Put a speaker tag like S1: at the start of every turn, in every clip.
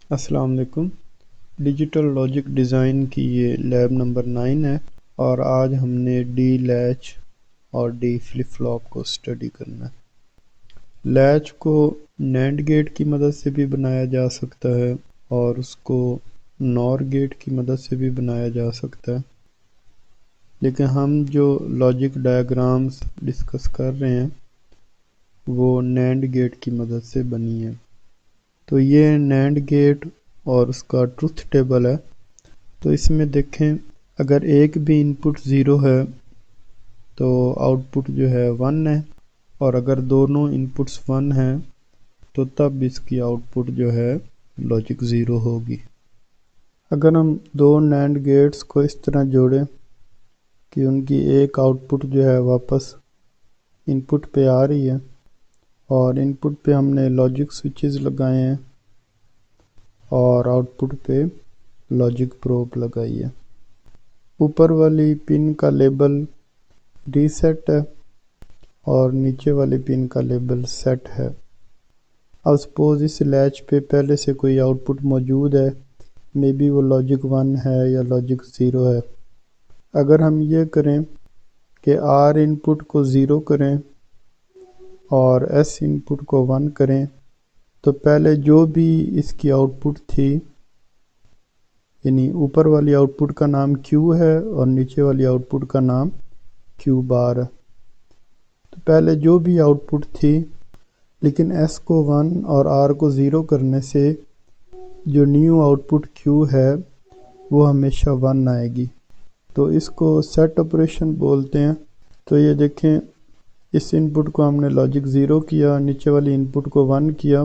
S1: السلام علیکم۔ Digital logic design کی یہ لیب نمبر 9 ہے، اور آج ہم نے ڈی لیچ اور ڈی فلپ فلاپ کو اسٹڈی کرنا ہے۔ لیچ کو نینڈ گیٹ کی مدد سے بھی بنایا جا سکتا ہے اور اس کو نور گیٹ کی مدد سے بھی بنایا جا سکتا ہے، لیکن ہم جو لاجک ڈائیگرامز ڈسکس کر رہے ہیں وہ نینڈ گیٹ کی مدد سے بنی ہے۔ تو یہ نینڈ گیٹ اور اس کا ٹروتھ ٹیبل ہے۔ تو اس میں دیکھیں، اگر ایک بھی ان پٹ 0 ہے تو آؤٹ پٹ جو ہے 1 ہے، اور اگر دونوں ان پٹس 1 ہیں تو تب اس کی آؤٹ پٹ جو ہے لاجک 0 ہوگی۔ اگر ہم دو نینڈ گیٹس کو اس طرح جوڑیں کہ ان کی ایک آؤٹ پٹ جو ہے واپس ان پٹ پہ آ رہی ہے، اور ان پٹ پہ ہم نے لاجک سوئچز لگائے ہیں اور آؤٹ پٹ پہ لاجک پروب لگائی ہے۔ اوپر والی پن کا لیبل ریسیٹ ہے اور نیچے والی پن کا لیبل سیٹ ہے۔ اب سپوز اس لیچ پہ پہلے سے کوئی آؤٹ پٹ موجود ہے، مے بی وہ لاجک 1 ہے یا لاجک 0 ہے۔ اگر ہم یہ کریں کہ آر ان پٹ کو 0 کریں اور ایس ان پٹ کو 1 کریں، تو پہلے جو بھی اس کی آؤٹ پٹ تھی، یعنی اوپر والی آؤٹ پٹ کا نام کیو ہے اور نیچے والی آؤٹ پٹ کا نام کیو بار ہے، تو پہلے جو بھی آؤٹ پٹ تھی، لیکن ایس کو 1 اور آر کو 0 کرنے سے جو نیو آؤٹ پٹ کیو ہے وہ ہمیشہ 1 آئے گی۔ تو اس کو سیٹ آپریشن بولتے ہیں۔ تو یہ دیکھیں، اس ان پٹ کو ہم نے لاجک 0 کیا، نیچے والی ان پٹ کو 1 کیا،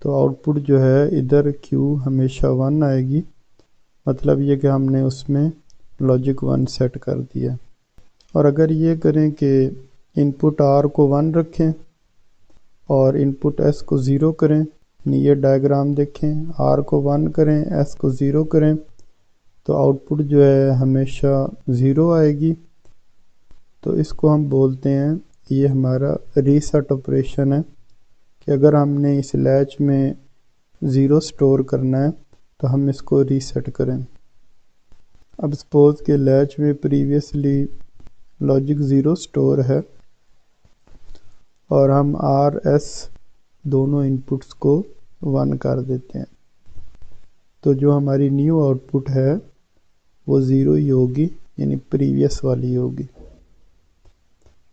S1: تو آؤٹ پٹ جو ہے ادھر کیو ہمیشہ 1 آئے گی۔ مطلب یہ کہ ہم نے اس میں لاجک 1 سیٹ کر دیا۔ اور اگر یہ کریں کہ ان پٹ آر کو 1 رکھیں اور ان پٹ ایس کو 0 کریں، یعنی یہ ڈائیگرام دیکھیں، آر کو 1 کریں، ایس کو 0 کریں، تو آؤٹ پٹ جو ہے ہمیشہ 0 آئے گی۔ تو اس کو ہم بولتے ہیں، یہ ہمارا ریسیٹ آپریشن ہے، کہ اگر ہم نے اس لیچ میں 0 سٹور کرنا ہے تو ہم اس کو ریسیٹ کریں۔ اب سپوز کہ لیچ میں پریویسلی لاجک 0 سٹور ہے اور ہم آر ایس دونوں ان پٹس کو 1 کر دیتے ہیں، تو جو ہماری نیو آؤٹ پٹ ہے وہ 0 ہی ہوگی، یعنی پریویس والی ہوگی۔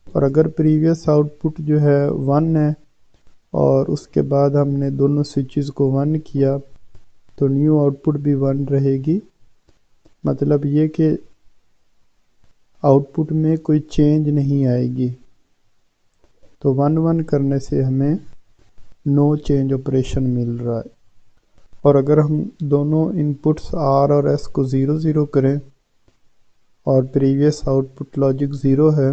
S1: اور اگر پریویس آؤٹ پٹ جو ہے 1 ہے اور اس کے بعد ہم نے دونوں سوئچز کو 1 کیا، تو نیو آؤٹ پٹ بھی 1 رہے گی۔ مطلب یہ کہ آؤٹ پٹ میں کوئی چینج نہیں آئے گی۔ تو 1 کرنے سے ہمیں نو چینج آپریشن مل رہا ہے۔ اور اگر ہم دونوں ان پٹس آر اور ایس کو 0 کریں اور پریویس آؤٹ پٹ لاجک 0 ہے،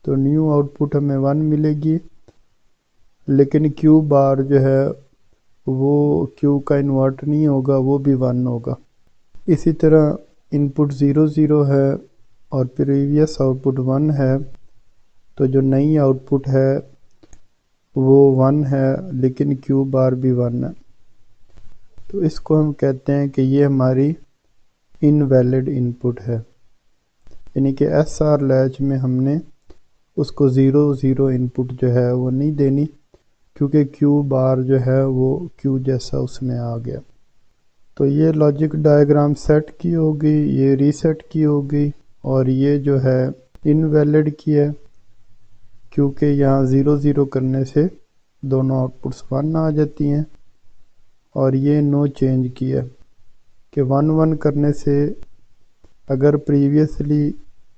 S1: تو نیو آؤٹ پٹ ہمیں 1 ملے گی، لیکن کیو بار جو ہے وہ کیو کا انورٹ نہیں ہوگا، وہ بھی 1 ہوگا۔ اسی طرح ان پٹ 0 ہے اور پریویس آؤٹ پٹ 1 ہے، تو جو نئی آؤٹ پٹ ہے وہ 1 ہے، لیکن کیو بار بھی 1 ہے۔ تو اس کو ہم کہتے ہیں کہ یہ ہماری انویلڈ ان پٹ ہے، یعنی کہ ایس آر لیچ میں ہم نے اس کو 0 ان پٹ جو ہے وہ نہیں دینی، کیونکہ کیو بار جو ہے وہ کیو جیسا اس میں آ گیا۔ تو یہ لاجک ڈائیگرام سیٹ کی ہوگی، یہ ریسیٹ کی ہوگی، اور یہ جو ہے انویلڈ کی ہے، کیونکہ یہاں 0 کرنے سے دونوں آؤٹ پٹس 1 آ جاتی ہیں۔ اور یہ نو چینج کی ہے کہ 1 کرنے سے اگر پریویسلی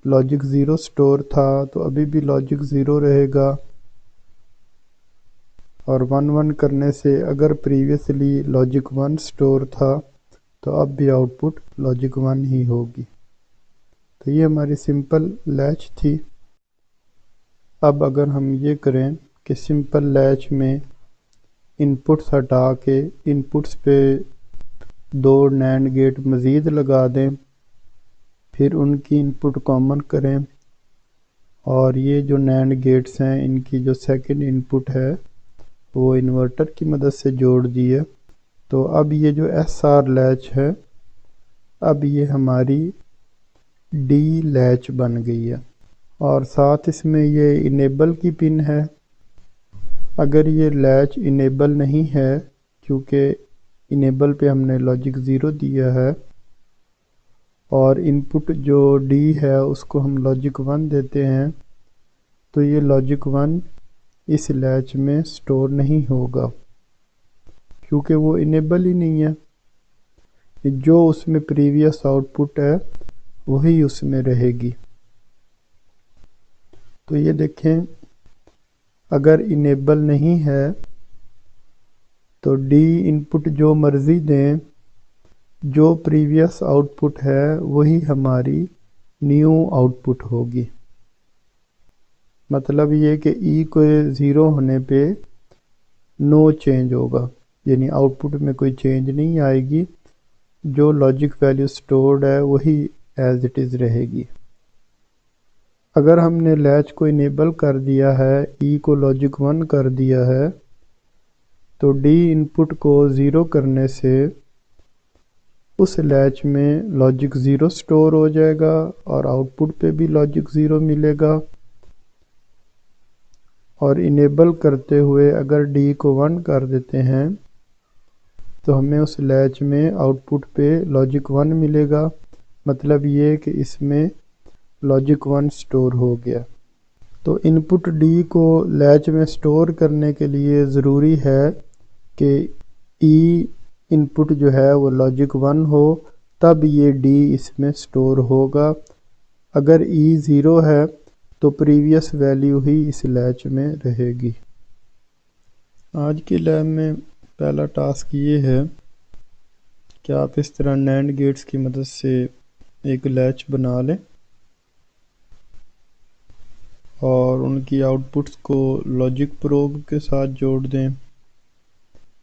S1: لاجک 0 سٹور تھا تو ابھی بھی لاجک 0 رہے گا، اور 1 کرنے سے اگر پریویسلی لاجک 1 سٹور تھا تو اب بھی آؤٹ پٹ لاجک 1 ہی ہوگی۔ تو یہ ہماری سمپل لیچ تھی۔ اب اگر ہم یہ کریں کہ سمپل لیچ میں ان پٹس ہٹا کے ان پٹس پہ 2 نینڈ گیٹ مزید لگا دیں، پھر ان کی ان پٹ کامن کریں، اور یہ جو نینڈ گیٹس ہیں ان کی جو سیکنڈ ان پٹ ہے وہ انورٹر کی مدد سے جوڑ دی ہے، تو اب یہ جو ایس آر لیچ ہے اب یہ ہماری ڈی لیچ بن گئی ہے، اور ساتھ اس میں یہ انیبل کی پن ہے۔ اگر یہ لیچ انیبل نہیں ہے، کیونکہ انیبل پہ ہم نے لاجک 0 دیا ہے اور ان پٹ جو ڈی ہے اس کو ہم لاجک 1 دیتے ہیں، تو یہ لاجک 1 اس لیچ میں سٹور نہیں ہوگا کیونکہ وہ انیبل ہی نہیں ہے۔ جو اس میں پریویس آؤٹ پٹ ہے وہی اس میں رہے گی۔ تو یہ دیکھیں، اگر انیبل نہیں ہے تو ڈی ان پٹ جو مرضی دیں، جو پریویس آؤٹ پٹ ہے وہی ہماری نیو آؤٹ پٹ ہوگی۔ مطلب یہ کہ ای کو 0 ہونے پہ نو چینج ہوگا، یعنی آؤٹ پٹ میں کوئی چینج نہیں آئے گی، جو لاجک ویلیو سٹورڈ ہے وہی ایز اٹ از رہے گی۔ اگر ہم نے لیچ کو انیبل کر دیا ہے، ای کو لاجک 1 کر دیا ہے، تو ڈی ان پٹ کو 0 کرنے سے اس لیچ میں لاجک 0 سٹور ہو جائے گا اور آؤٹ پٹ پہ بھی لاجک 0 ملے گا، اور انیبل کرتے ہوئے اگر ڈی کو 1 کر دیتے ہیں تو ہمیں اس لیچ میں آؤٹ پٹ پہ لاجک 1 ملے گا، مطلب یہ کہ اس میں لاجک 1 سٹور ہو گیا۔ تو ان پٹ ڈی کو لیچ میں سٹور کرنے کے لیے ضروری ہے کہ ای ان پٹ جو ہے وہ لاجک 1 ہو، تب یہ ڈی اس میں سٹور ہوگا۔ اگر ای 0 ہے تو پریویس ویلیو ہی اس لیچ میں رہے گی۔ آج کی لیب میں پہلا ٹاسک یہ ہے کہ آپ اس طرح نینڈ گیٹس کی مدد سے ایک لیچ بنا لیں اور ان کی آؤٹ پٹس کو لاجک پروب کے ساتھ جوڑ دیں،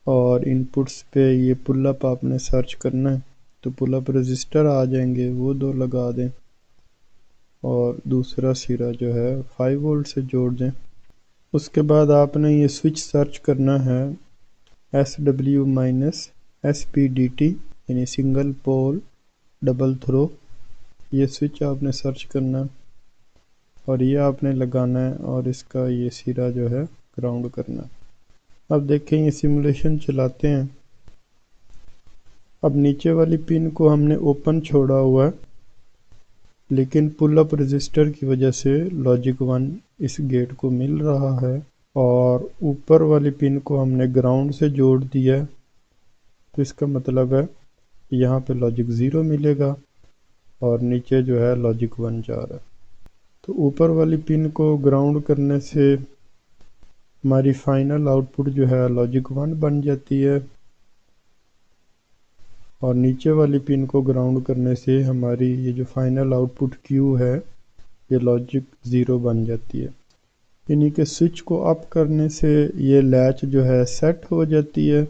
S1: اور ان پٹس پہ یہ پل اپ آپ نے سرچ کرنا ہے تو پل اپ رجسٹر آ جائیں گے، وہ 2 لگا دیں اور دوسرا سرا جو ہے 5 وولٹ سے جوڑ دیں۔ اس کے بعد آپ نے یہ سوئچ سرچ کرنا ہے SW-SPDT، یعنی سنگل پول ڈبل تھرو، یہ سوئچ آپ نے سرچ کرنا ہے اور یہ آپ نے لگانا ہے، اور اس کا یہ سرا جو ہے گراؤنڈ کرنا ہے۔ اب دیکھیں یہ سیمولیشن چلاتے ہیں۔ اب نیچے والی پن کو ہم نے اوپن چھوڑا ہوا ہے، لیکن پل اپ رجسٹر کی وجہ سے لاجک 1 اس گیٹ کو مل رہا ہے، اور اوپر والی پن کو ہم نے گراؤنڈ سے جوڑ دیا ہے، تو اس کا مطلب ہے یہاں پہ لاجک 0 ملے گا اور نیچے جو ہے لاجک 1 جا رہا ہے۔ تو اوپر والی پن کو گراؤنڈ کرنے سے ہماری فائنل آؤٹ پٹ جو ہے لاجک 1 بن جاتی ہے، اور نیچے والی پن کو گراؤنڈ کرنے سے ہماری یہ جو فائنل آؤٹ پٹ کیو ہے یہ لاجک 0 بن جاتی ہے۔ یعنی کہ سوئچ کو اپ کرنے سے یہ لیچ جو ہے سیٹ ہو جاتی ہے،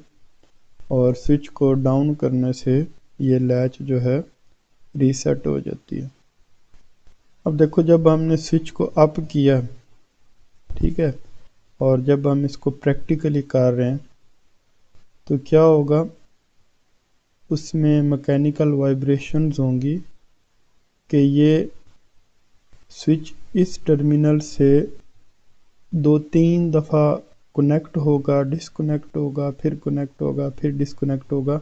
S1: اور سوئچ کو ڈاؤن کرنے سے یہ لیچ جو ہے ریسیٹ ہو جاتی ہے۔ اب دیکھو، جب ہم نے سوئچ کو اپ کیا، ٹھیک ہے، اور جب ہم اس کو پریکٹیکلی کر رہے ہیں تو کیا ہوگا، اس میں مکینیکل وائبریشنز ہوں گی کہ یہ سوئچ اس ٹرمینل سے 2-3 دفعہ کنیکٹ ہوگا، ڈسکنیکٹ ہوگا، پھر کنیکٹ ہوگا، پھر ڈسکنیکٹ ہوگا،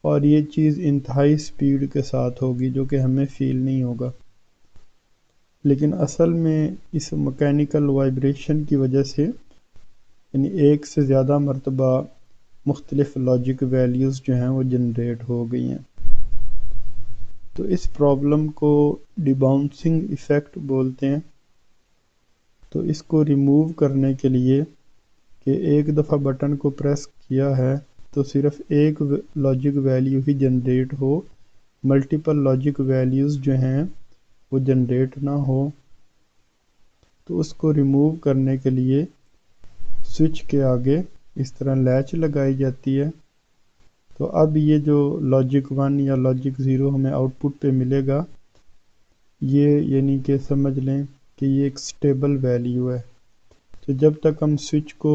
S1: اور یہ چیز انتہائی سپیڈ کے ساتھ ہوگی جو کہ ہمیں فیل نہیں ہوگا، لیکن اصل میں اس مکینیکل وائبریشن کی وجہ سے یعنی ایک سے زیادہ مرتبہ مختلف لاجک ویلیوز جو ہیں وہ جنریٹ ہو گئی ہیں۔ تو اس پرابلم کو ڈی باؤنسنگ ایفیکٹ بولتے ہیں۔ تو اس کو ریموو کرنے کے لیے کہ ایک دفعہ بٹن کو پریس کیا ہے تو صرف ایک لاجک ویلیو ہی جنریٹ ہو، ملٹیپل لاجک ویلیوز جو ہیں وہ جنریٹ نہ ہو، تو اس کو ریموو کرنے کے لیے سوئچ کے آگے اس طرح لیچ لگائی جاتی ہے۔ تو اب یہ جو لاجک 1 یا لاجک 0 ہمیں آؤٹ پٹ پہ ملے گا، یہ یعنی کہ سمجھ لیں کہ یہ ایک سٹیبل ویلیو ہے۔ تو جب تک ہم سوئچ کو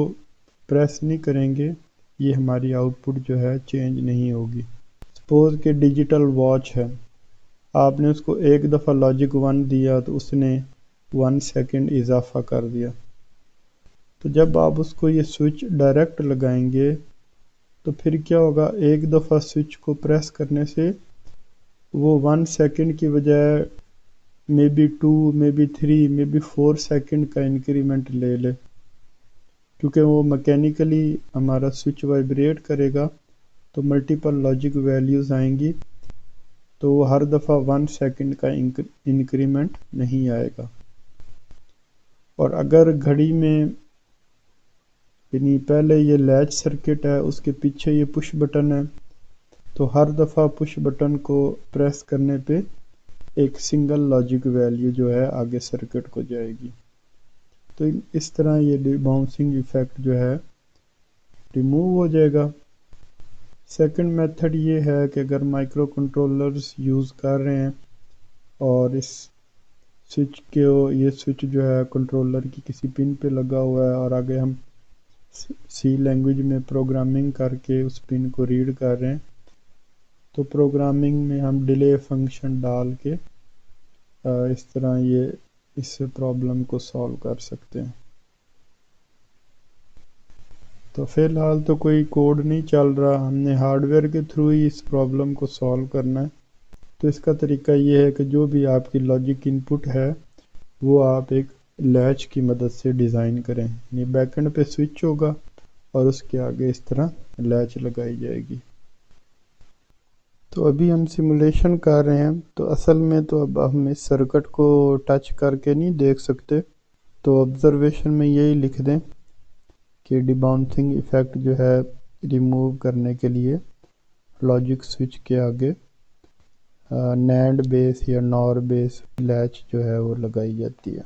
S1: پریس نہیں کریں گے یہ ہماری آؤٹ پٹ جو ہے چینج نہیں ہوگی۔ سپوز کہ ڈیجیٹل واچ ہے، آپ نے اس کو ایک دفعہ لاجک 1 دیا تو اس نے 1 سیکنڈ اضافہ کر دیا۔ تو جب آپ اس کو یہ سوئچ ڈائریکٹ لگائیں گے تو پھر کیا ہوگا، ایک دفعہ سوئچ کو پریس کرنے سے وہ 1 سیکنڈ کی بجائے maybe 2 maybe 3 maybe 4 second کا انکریمنٹ لے لے، کیونکہ وہ میکینیکلی ہمارا سوئچ وائبریٹ کرے گا تو ملٹیپل لاجک ویلیوز آئیں گی، تو وہ ہر دفعہ 1 سیکنڈ کا انکریمنٹ نہیں آئے گا۔ اور اگر گھڑی میں یعنی پہلے یہ لیچ سرکٹ ہے، اس کے پیچھے یہ پش بٹن ہے، تو ہر دفعہ پش بٹن کو پریس کرنے پہ ایک سنگل لاجک ویلیو جو ہے آگے سرکٹ کو جائے گی۔ تو اس طرح یہ ڈی باؤنسنگ ایفیکٹ جو ہے ریموو ہو جائے گا۔ سیکنڈ میتھڈ یہ ہے کہ اگر مائکرو کنٹرولرز یوز کر رہے ہیں اور اس سوئچ یہ سوئچ جو ہے کنٹرولر کی کسی پن پہ لگا ہوا ہے اور آگے ہم سی لینگویج میں پروگرامنگ کر کے اس پن کو ریڈ کر رہے ہیں، تو پروگرامنگ میں ہم ڈیلے فنکشن ڈال کے اس طرح یہ اس پرابلم کو سالو کر سکتے ہیں۔ تو فی الحال تو کوئی کوڈ نہیں چل رہا، ہم نے ہارڈ ویئر کے تھرو ہی اس پرابلم کو سالو کرنا ہے۔ تو اس کا طریقہ یہ ہے کہ جو بھی آپ کی لاجک ان پٹ ہے وہ آپ ایک لیچ کی مدد سے ڈیزائن کریں، یعنی بیک اینڈ پہ سوئچ ہوگا اور اس کے آگے اس طرح لیچ لگائی جائے گی۔ تو ابھی ہم سیمولیشن کر رہے ہیں، تو اصل میں تو اب ہم اس سرکٹ کو ٹچ کر کے نہیں دیکھ سکتے، تو آبزرویشن میں یہی لکھ دیں کہ ڈی باؤنسنگ ایفیکٹ جو ہے ریموو کرنے کے لیے لاجک سوئچ کے آگے نینڈ بیس یا نور بیس لیچ جو ہے وہ لگائی جاتی ہے۔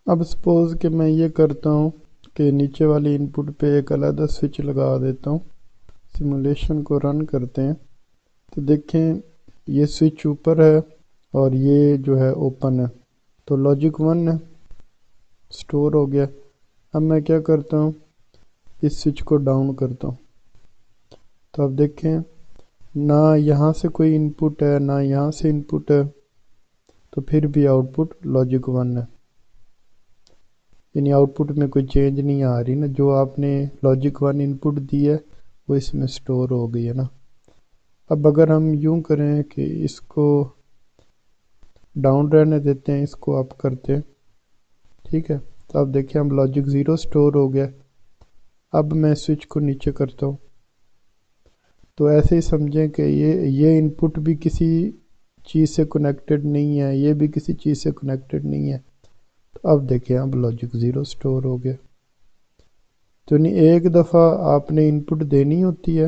S1: اب سپوز کہ میں یہ کرتا ہوں کہ نیچے والی ان پٹ پہ ایک علیحدہ سوئچ لگا دیتا ہوں، سیمولیشن کو رن کرتے ہیں تو دیکھیں یہ سوئچ اوپر ہے اور یہ جو ہے اوپن ہے، تو لاجک 1 ہے سٹور ہو گیا۔ اب میں کیا کرتا ہوں، اس سوئچ کو ڈاؤن کرتا ہوں، تو اب دیکھیں نہ یہاں سے کوئی ان پٹ ہے نہ یہاں سے ان پٹ ہے، تو پھر بھی آؤٹ پٹ لاجک 1 ہے، یعنی آؤٹ پٹ میں کوئی چینج نہیں آ رہی نا، جو آپ نے لاجک 1 ان پٹ دی ہے وہ اس میں سٹور ہو گئی ہے نا۔ اب اگر ہم یوں کریں کہ اس کو ڈاؤن رہنے دیتے ہیں، اس کو اپ کرتے ہیں، ٹھیک ہے، تو اب دیکھیں ہم لاجک 0 سٹور ہو گیا۔ اب میں سوئچ کو نیچے کرتا ہوں تو ایسے ہی سمجھیں کہ یہ ان پٹ بھی کسی چیز سے کنیکٹڈ نہیں ہے، یہ بھی کسی چیز سے کنیکٹڈ نہیں ہے، تو اب دیکھیں اب لاجک 0 سٹور ہو گیا۔ تو نہیں ایک دفعہ آپ نے ان پٹ دینی ہوتی ہے،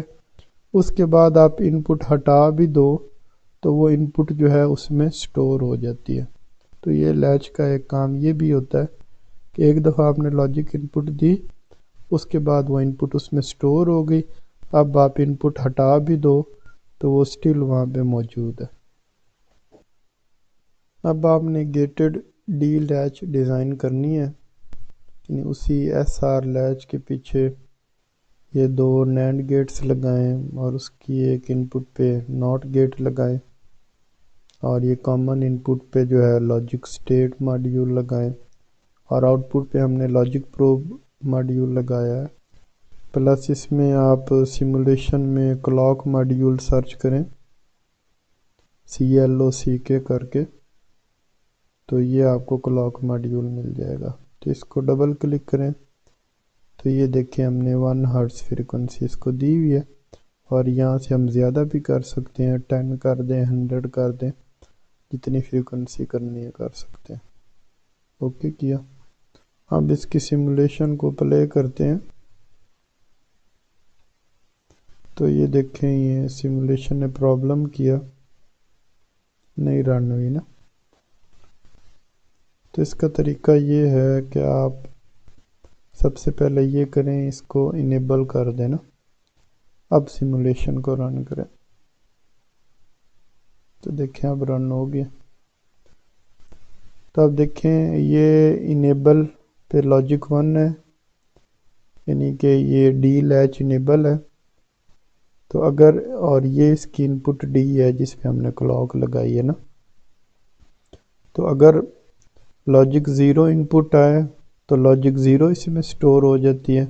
S1: اس کے بعد آپ ان پٹ ہٹا بھی دو تو وہ ان پٹ جو ہے اس میں سٹور ہو جاتی ہے۔ تو یہ لیچ کا ایک کام یہ بھی ہوتا ہے کہ ایک دفعہ آپ نے لاجک ان پٹ دی، اس کے بعد وہ ان پٹ اس میں سٹور ہو گئی، اب آپ ان پٹ ہٹا بھی دو تو وہ سٹل وہاں پہ موجود ہے۔ اب آپ نے گیٹڈ ڈی لیچ ڈیزائن کرنی ہے، یعنی اسی ایس آر لیچ کے پیچھے یہ 2 نینڈ گیٹس لگائیں اور اس کی ایک ان پٹ پہ ناٹ گیٹ لگائیں، اور یہ کامن ان پٹ پہ جو ہے لاجک سٹیٹ ماڈیول لگائیں، اور آؤٹ پٹ پہ ہم نے لاجک پروب ماڈیول لگایا ہے۔ پلس اس میں آپ سیمولیشن میں کلاک ماڈیول سرچ کریں CLOCK کر کے، تو یہ آپ کو کلاک ماڈیول مل جائے گا۔ تو اس کو ڈبل کلک کریں تو یہ دیکھیں ہم نے 1 ہرٹز فریکوینسی اس کو دی ہوئی ہے، اور یہاں سے ہم زیادہ بھی کر سکتے ہیں، 10 کر دیں، 100 کر دیں، جتنی فریکوینسی کرنی ہے کر سکتے ہیں۔ اوکے کیا، اب اس کی سیمولیشن کو پلے کرتے ہیں تو یہ دیکھیں یہ سیمولیشن نے پرابلم کیا، نہیں رن ہوئی نا۔ تو اس کا طریقہ یہ ہے کہ آپ سب سے پہلے یہ کریں، اس کو انیبل کر دیں نا، اب سیمولیشن کو رن کریں تو دیکھیں اب رن ہو گیا۔ تو اب دیکھیں یہ انیبل پہ لاجک 1 ہے یعنی کہ یہ ڈی لیچ انیبل ہے، تو اگر اور یہ اس کی انپٹ ڈی ہے جس پہ ہم نے کلاک لگائی ہے نا، تو اگر لاجک 0 انپٹ آئے تو لاجک 0 اس میں سٹور ہو جاتی ہے،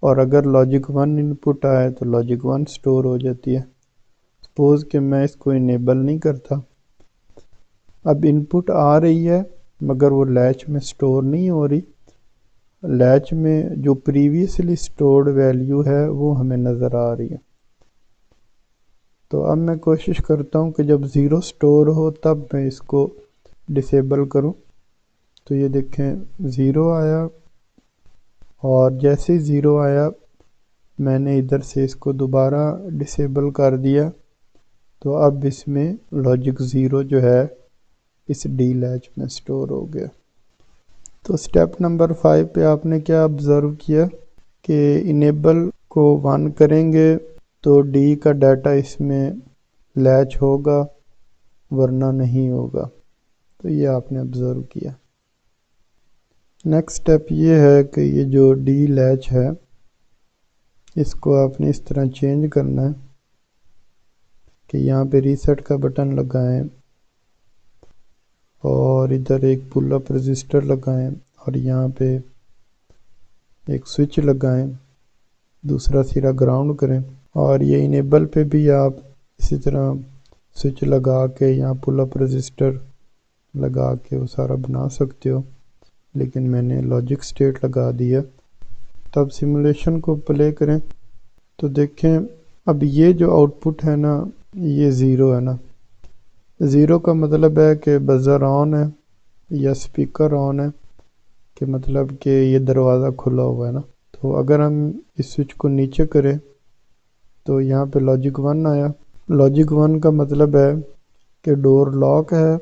S1: اور اگر لاجک 1 انپٹ آئے تو لاجک 1 سٹور ہو جاتی ہے۔ سپوز کہ میں اس کو انیبل نہیں کرتا، اب انپٹ آ رہی ہے مگر وہ لیچ میں سٹور نہیں ہو رہی، لیچ میں جو پریویسلی سٹورڈ ویلیو ہے وہ ہمیں نظر آ رہی ہے۔ تو اب میں کوشش کرتا ہوں کہ جب 0 سٹور ہو تب میں اس کو ڈسیبل کروں، تو یہ دیکھیں 0 آیا، اور جیسے ہی 0 آیا میں نے ادھر سے اس کو دوبارہ ڈسیبل کر دیا، تو اب اس میں لاجک 0 جو ہے اس ڈی لیچ میں سٹور ہو گیا۔ تو سٹیپ نمبر 5 پہ آپ نے کیا آبزرو کیا کہ انیبل کو 1 کریں گے تو ڈی کا ڈیٹا اس میں لیچ ہوگا ورنہ نہیں ہوگا، تو یہ آپ نے آبزرو کیا۔ نیکسٹ سٹیپ یہ ہے کہ یہ جو ڈی لیچ ہے اس کو آپ نے اس طرح چینج کرنا ہے کہ یہاں پہ ریسیٹ کا بٹن لگائیں اور ادھر ایک پل اپ رجسٹر لگائیں اور یہاں پہ ایک سوئچ لگائیں، دوسرا سرا گراؤنڈ کریں، اور یہ انیبل پہ بھی آپ اسی طرح سوئچ لگا کے یہاں پل اپ رجسٹر لگا کے وہ سارا بنا سکتے ہو، لیکن میں نے لاجک سٹیٹ لگا دیا۔ تب سیمولیشن کو پلے کریں تو دیکھیں اب یہ جو آؤٹ پٹ ہے نا یہ 0 ہے نا، 0 کا مطلب ہے کہ بزر آن ہے یا سپیکر آن ہے، کہ مطلب کہ یہ دروازہ کھلا ہوا ہے نا۔ تو اگر ہم اس سوئچ کو نیچے کریں تو یہاں پہ لاجک 1 آیا، لاجک 1 کا مطلب ہے کہ ڈور لاک ہے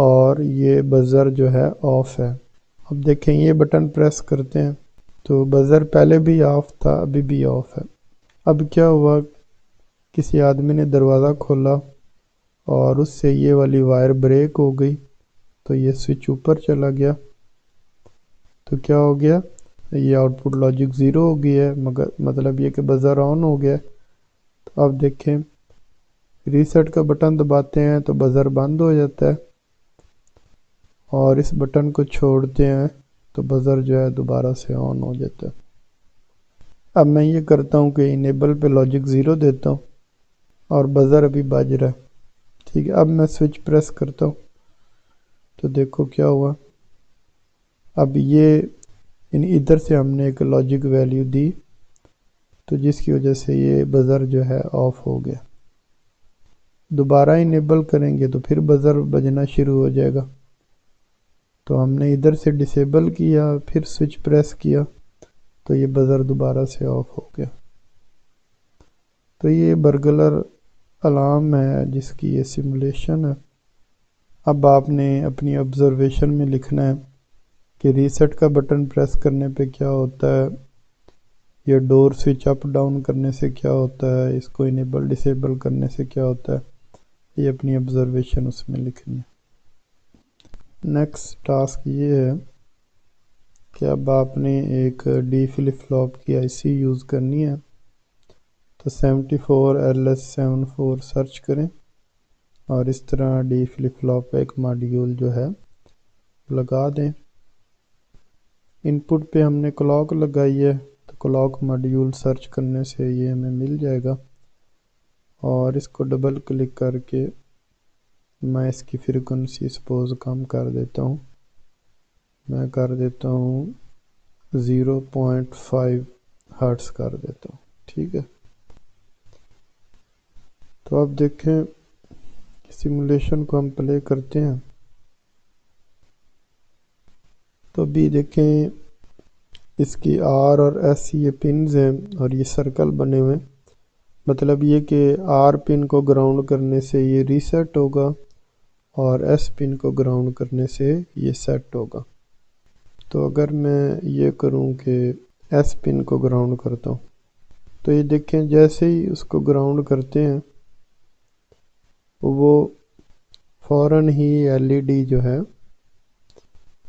S1: اور یہ بزر جو ہے آف ہے۔ اب دیکھیں یہ بٹن پریس کرتے ہیں تو بزر پہلے بھی آف تھا ابھی بھی آف ہے۔ اب کیا ہوا، کسی آدمی نے دروازہ کھولا اور اس سے یہ والی وائر بریک ہو گئی تو یہ سوئچ اوپر چلا گیا، تو کیا ہو گیا، یہ آؤٹ پٹ لاجک 0 ہو گئی ہے، مگر مطلب یہ کہ بزر آن ہو گیا۔ تو اب دیکھیں ریسیٹ کا بٹن دباتے ہیں تو بزر بند ہو جاتا ہے، اور اس بٹن کو چھوڑتے ہیں تو بزر جو ہے دوبارہ سے آن ہو جاتا ہے۔ اب میں یہ کرتا ہوں کہ انیبل پہ لاجک 0 دیتا ہوں اور بزر ابھی بج رہا ہے، ٹھیک ہے۔ اب میں سوئچ پریس کرتا ہوں تو دیکھو کیا ہوا، اب یہ ادھر سے ہم نے ایک لاجک ویلیو دی تو جس کی وجہ سے یہ بزر جو ہے آف ہو گیا۔ دوبارہ انیبل کریں گے تو پھر بزر بجنا شروع ہو جائے گا، تو ہم نے ادھر سے ڈسیبل کیا پھر سوئچ پریس کیا تو یہ بزر دوبارہ سے آف ہو گیا۔ تو یہ برگلر الارم ہے جس کی یہ سیمولیشن ہے۔ اب آپ نے اپنی آبزرویشن میں لکھنا ہے کہ ریسیٹ کا بٹن پریس کرنے پہ کیا ہوتا ہے، یہ ڈور سوئچ اپ ڈاؤن کرنے سے کیا ہوتا ہے، اس کو انیبل ڈسیبل کرنے سے کیا ہوتا ہے، یہ اپنی آبزرویشن اس میں لکھنی ہے۔ نیکسٹ ٹاسک یہ ہے کہ اب آپ نے ایک ڈی فلپ فلاپ کی آئی سی یوز کرنی ہے، تو 74LS74 سرچ کریں اور اس طرح ڈی فلپ فلاپ کا ایک ماڈیول جو ہے لگا دیں۔ انپٹ پہ ہم نے کلاک لگائی ہے تو کلاک ماڈیول سرچ کرنے سے یہ ہمیں مل جائے گا، اور اس کو ڈبل کلک کر کے میں اس کی فریکوینسی سپوز کم کر دیتا ہوں، میں کر دیتا ہوں 0.5 ہرٹز کر دیتا ہوں، ٹھیک ہے۔ تو اب دیکھیں سیمولیشن کو ہم پلے کرتے ہیں تو ابھی دیکھیں اس کی آر اور ایس یہ پنز ہیں اور یہ سرکل بنے ہوئے، مطلب یہ کہ آر پن کو گراؤنڈ کرنے سے یہ ریسیٹ ہوگا اور ایس پن کو گراؤنڈ کرنے سے یہ سیٹ ہوگا۔ تو اگر میں یہ کروں کہ ایس پن کو گراؤنڈ کرتا ہوں تو یہ دیکھیں جیسے ہی اس کو گراؤنڈ کرتے ہیں وہ فوراً ہی ایل ای ڈی جو ہے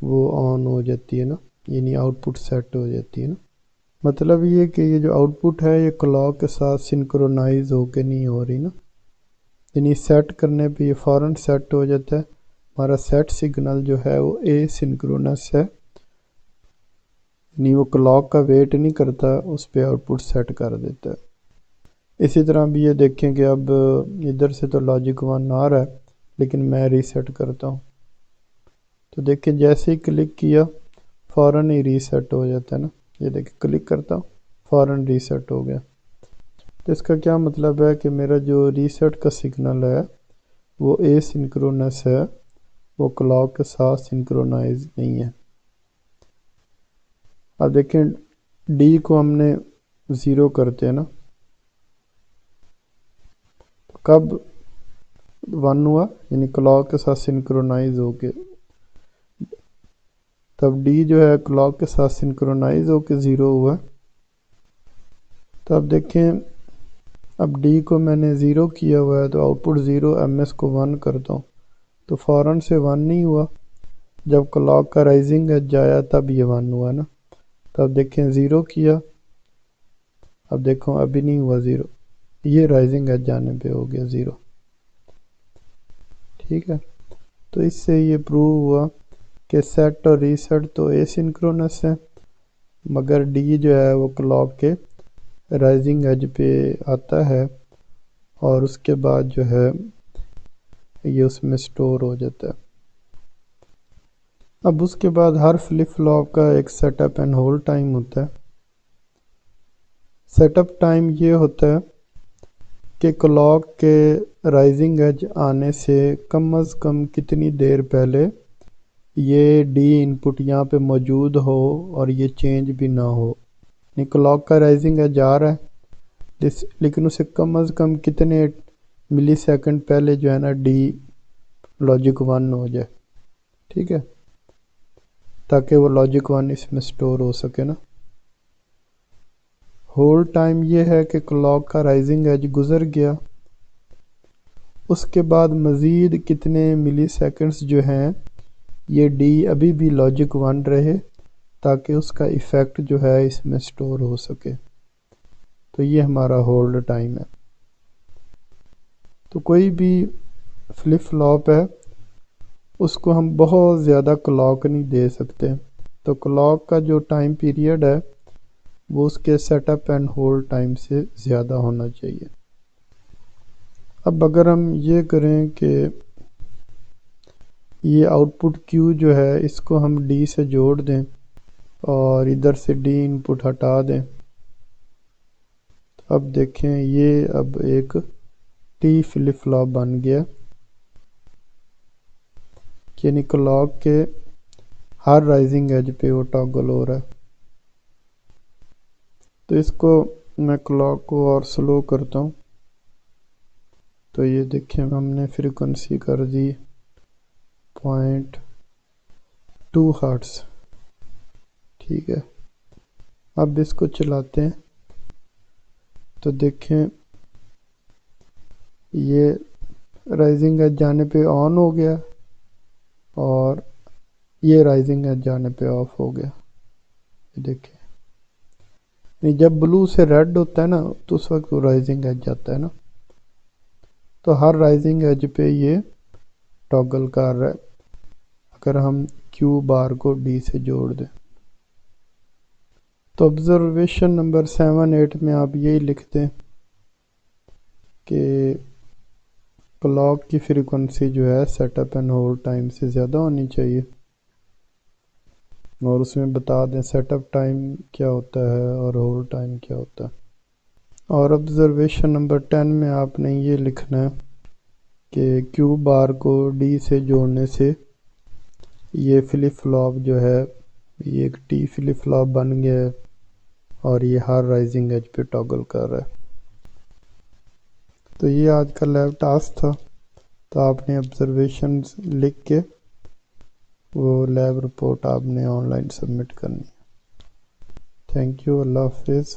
S1: وہ آن ہو جاتی ہے نا، یعنی آؤٹ پٹ سیٹ ہو جاتی ہے نا، مطلب یہ کہ یہ جو آؤٹ پٹ ہے یہ کلاک کے ساتھ سنکرونائز ہو کے نہیں ہو رہی نا، یعنی سیٹ کرنے پہ یہ فوراً سیٹ ہو جاتا ہے، ہمارا سیٹ سگنل جو ہے وہ اے سنکرونس ہے، یعنی وہ کلاک کا ویٹ نہیں کرتا، اس پہ آؤٹ پٹ سیٹ کر دیتا ہے۔ اسی طرح بھی یہ دیکھیں کہ اب ادھر سے تو لاجک 1 آ رہا ہے لیکن میں ریسیٹ کرتا ہوں تو دیکھیں جیسے ہی کلک کیا فوراً ہی ریسیٹ ہو جاتا ہے نا، یہ دیکھیں کلک کرتا ہوں فوراً ریسیٹ ہو گیا۔ تو اس کا کیا مطلب ہے کہ میرا جو ریسیٹ کا سگنل ہے وہ اے سنکرونس ہے، وہ کلاک کے ساتھ سنکرونائز نہیں ہے۔ اب دیکھیں ڈی کو ہم نے 0 کرتے ہیں نا، کب 1 ہوا یعنی کلاک کے ساتھ سنکرونائز ہو کے، تب ڈی جو ہے کلاک کے ساتھ سنکرونائز ہو کے 0 ہوا۔ تو اب دیکھیں اب ڈی کو میں نے 0 کیا ہوا ہے تو آؤٹ پٹ 0، ایم ایس کو 1 کرتا ہوں تو فوراً سے 1 نہیں ہوا، جب کلاک کا رائزنگ ایج آیا تب یہ 1 ہوا نا۔ تو اب دیکھیں 0 کیا، اب دیکھو ابھی نہیں ہوا 0، یہ رائزنگ ایج جانے پہ ہو گیا 0، ٹھیک ہے۔ تو اس سے یہ پروو ہوا کہ سیٹ اور ریسیٹ تو اے سنکرونس ہے، مگر ڈی جو ہے وہ کلاک کے رائزنگ ایج پہ آتا ہے اور اس کے بعد جو ہے یہ اس میں سٹور ہو جاتا ہے۔ اب اس کے بعد ہر فلپ فلاپ کا ایک set up and hold time ہوتا ہے۔ سیٹ اپ ٹائم یہ ہوتا ہے کہ کلاک کے رائزنگ ایج آنے سے کم از کم کتنی دیر پہلے یہ ڈی ان پٹ یہاں پہ موجود ہو اور یہ چینج بھی نہ ہو، یعنی کلاک کا رائزنگ ایج آ رہا ہے لیکن اسے کم از کم کتنے ملی سیکنڈ پہلے جو ہے نا ڈی لاجک 1 ہو جائے، ٹھیک ہے، تاکہ وہ لاجک 1 اس میں سٹور ہو سکے نا۔ ہولڈ ٹائم یہ ہے کہ کلاک کا رائزنگ ایج گزر گیا، اس کے بعد مزید کتنے ملی سیکنڈز جو ہیں یہ ڈی ابھی بھی لاجک 1 رہے تاکہ اس کا ایفیکٹ جو ہے اس میں سٹور ہو سکے، تو یہ ہمارا ہولڈ ٹائم ہے۔ تو کوئی بھی فلپ فلاپ ہے اس کو ہم بہت زیادہ کلاک نہیں دے سکتے، تو کلاک کا جو ٹائم پیریڈ ہے وہ اس کے set up and hold time سے زیادہ ہونا چاہیے۔ اب اگر ہم یہ کریں کہ یہ آؤٹ پٹ کیو جو ہے اس کو ہم ڈی سے جوڑ دیں اور ادھر سے ڈی ان پٹ ہٹا دیں، اب دیکھیں یہ اب ایک ٹی فلپ فلاپ بن گیا، یعنی کلاک کے ہر رائزنگ ایج پہ وہ ٹاگل ہو رہا ہے۔ تو اس کو میں کلاک کو اور سلو کرتا ہوں، تو یہ دیکھیں ہم نے فریکوینسی کر دی 0.2 ہرٹز، ٹھیک ہے۔ اب اس کو چلاتے ہیں تو دیکھیں یہ رائزنگ ایج جانے پہ آن ہو گیا اور یہ رائزنگ ایج جانے پہ آف ہو گیا، یہ دیکھیں جب بلو سے ریڈ ہوتا ہے نا تو اس وقت وہ رائزنگ ایج جاتا ہے نا، تو ہر رائزنگ ایج پہ یہ ٹاگل کر رہا ہے اگر ہم کیو بار کو ڈی سے جوڑ دیں۔ تو آبزرویشن نمبر 7-8 میں آپ یہی لکھ دیں کہ کلاک کی فریکوینسی جو ہے set up and hold time سے زیادہ ہونی چاہیے، اور اس میں بتا دیں سیٹ اپ ٹائم کیا ہوتا ہے اور ہولڈ ٹائم کیا ہوتا ہے۔ اور آبزرویشن نمبر 10 میں آپ نے یہ لکھنا ہے کہ کیو بار کو ڈی سے جوڑنے سے یہ فلپ فلاپ جو ہے یہ ایک ٹی فلپ فلاپ بن گیا ہے اور یہ ہر رائزنگ ایج پہ ٹاگل کر رہا ہے۔ تو یہ آج کا لیب ٹاسک تھا، تو آپ نے آبزرویشنز لکھ کے وہ لیب رپورٹ آپ نے آن لائن سبمٹ کرنی ہے۔ تھینک یو، اللہ حافظ۔